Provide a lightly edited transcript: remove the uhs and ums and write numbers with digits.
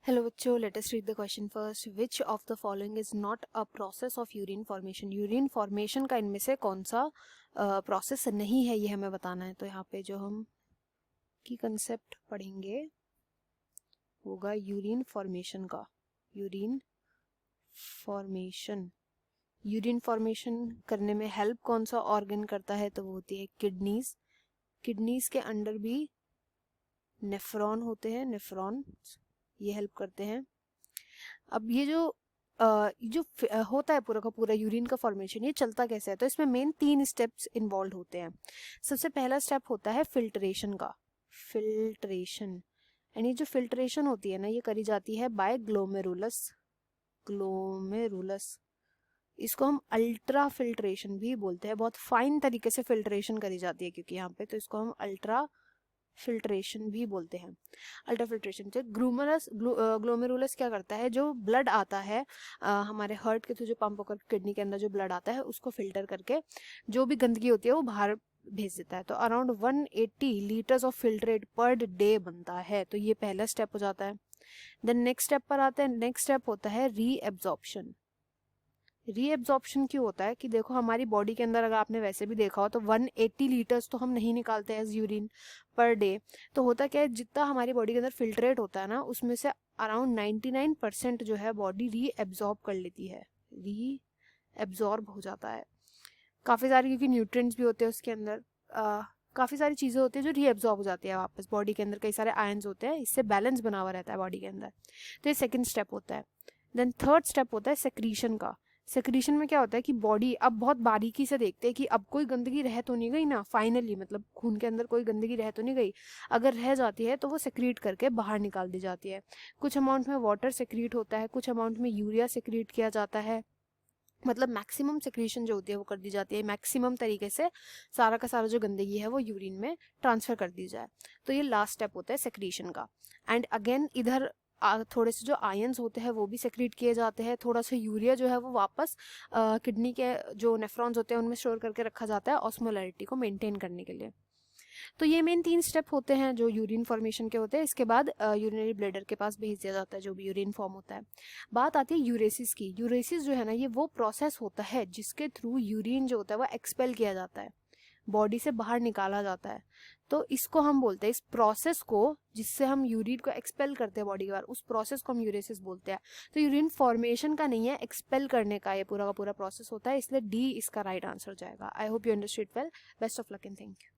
Hello बच्चों, let us read the question first. Which of the following is not a process of urine formation? Urine formation का इनमें से कौन सा process नहीं है, ये हमें बताना है. तो यहाँ पे जो हम की कंसेप्ट पढ़ेंगे होगा यूरिन फॉर्मेशन का. यूरिन फॉर्मेशन करने में हेल्प कौन सा ऑर्गन करता है? तो वो होती है किडनीज. किडनीज के अंडर भी नेफ्रॉन होते हैं, नेफ्रॉन ये हेल्प करते हैं. अब ये जो होता है पूरा का पूरा यूरिन का फॉर्मेशन, ये चलता कैसे है? तो इसमें मेन 3 स्टेप्स इन्वॉल्व होते हैं. सबसे पहला स्टेप होता है फिल्ट्रेशन का. फिल्ट्रेशन, एंड ये जो फिल्ट्रेशन होती है ना, ये करी जाती है बाय ग्लोमेरुलस. इसको हम अल्ट्रा फिल्ट्रेशन भी बोलते हैं. बहुत फाइन तरीके से फिल्ट्रेशन करी जाती है क्योंकि यहाँ पे, तो इसको हम अल्ट्रा फिल्ट्रेशन भी बोलते हैं. अल्ट्रा फिल्ट्रेशन से ग्लोमेरुलस क्या करता है, जो ब्लड आता है हमारे हार्ट के थ्रू जो पंप होकर किडनी के अंदर जो ब्लड आता है, उसको फिल्टर करके जो भी गंदगी होती है वो बाहर भेज देता है. तो around 180 litres of filtrate per day बनता है. तो ये पहला स्टेप हो जाता है. देन नेक्स्ट स्टेप पर आते हैं. नेक्स्ट स्टेप होता है रीएब्जॉर्प्शन. रीएब्जॉर्प्शन क्यों होता है कि देखो, हमारी बॉडी के अंदर अगर आपने वैसे भी देखा हो तो 180 लीटर्स तो हम नहीं निकालते एज यूरिन पर डे. तो होता क्या है, जितना हमारी बॉडी के अंदर फिल्ट्रेट होता है ना, उसमें से अराउंड 99% जो है बॉडी रीएब्जॉर्ब कर लेती है, रीएब्जॉर्ब हो जाता है. काफ़ी सारे, क्योंकि न्यूट्रिएंट्स भी होते हैं उसके अंदर, काफ़ी सारी चीज़ें होती है जो रीएब्जॉर्ब हो जाती है वापस बॉडी के अंदर. कई सारे आयंस होते हैं, इससे बैलेंस बना हुआ रहता है बॉडी के अंदर. तो ये सेकेंड स्टेप होता है. देन थर्ड स्टेप होता है सेक्रीशन का. सेक्रीशन में क्या होता है कि बॉडी अब बहुत बारीकी से देखते हैं कि अब कोई गंदगी रह तो नहीं गई ना, फाइनली, मतलब खून के अंदर कोई गंदगी रह तो नहीं गई. अगर रह जाती है तो वो सेक्रीट करके बाहर निकाल दी जाती है. कुछ अमाउंट में वाटर सेक्रीट होता है, कुछ अमाउंट में यूरिया सेक्रीट किया जाता है. मतलब मैक्सिमम सेक्रीशन जो होती है वो कर दी जाती है. मैक्सिमम तरीके से सारा का सारा जो गंदगी है वो यूरिन में ट्रांसफर कर दी जाए. तो ये लास्ट स्टेप होता है सेक्रीशन का. एंड अगेन इधर थोड़े से जो आयंस होते हैं वो भी सेक्रीट किए जाते हैं. थोड़ा सा यूरिया जो है वो वापस किडनी के जो नेफ्रॉन्स होते हैं उनमें स्टोर करके रखा जाता है ऑस्मोलैरिटी को मेंटेन करने के लिए. तो ये मेन 3 स्टेप होते हैं जो यूरिन फॉर्मेशन के होते हैं. इसके बाद यूरिनरी ब्लैडर के पास भेज दिया जाता है जो भी यूरिन फॉर्म होता है. बात आती है यूरेसिस की. यूरेसिस जो है ना, ये वो प्रोसेस होता है जिसके थ्रू यूरिन जो होता है वो एक्सपेल किया जाता है, बॉडी से बाहर निकाला जाता है. तो इसको हम बोलते हैं, इस प्रोसेस को जिससे हम यूरिन को एक्सपेल करते हैं बॉडी के बाहर, उस प्रोसेस को हम यूरेसिस बोलते हैं. तो यूरिन फॉर्मेशन का नहीं है, एक्सपेल करने का ये पूरा का पूरा प्रोसेस होता है. इसलिए डी इसका राइट आंसर हो जाएगा. I hope you understood well. Best of luck and thank you.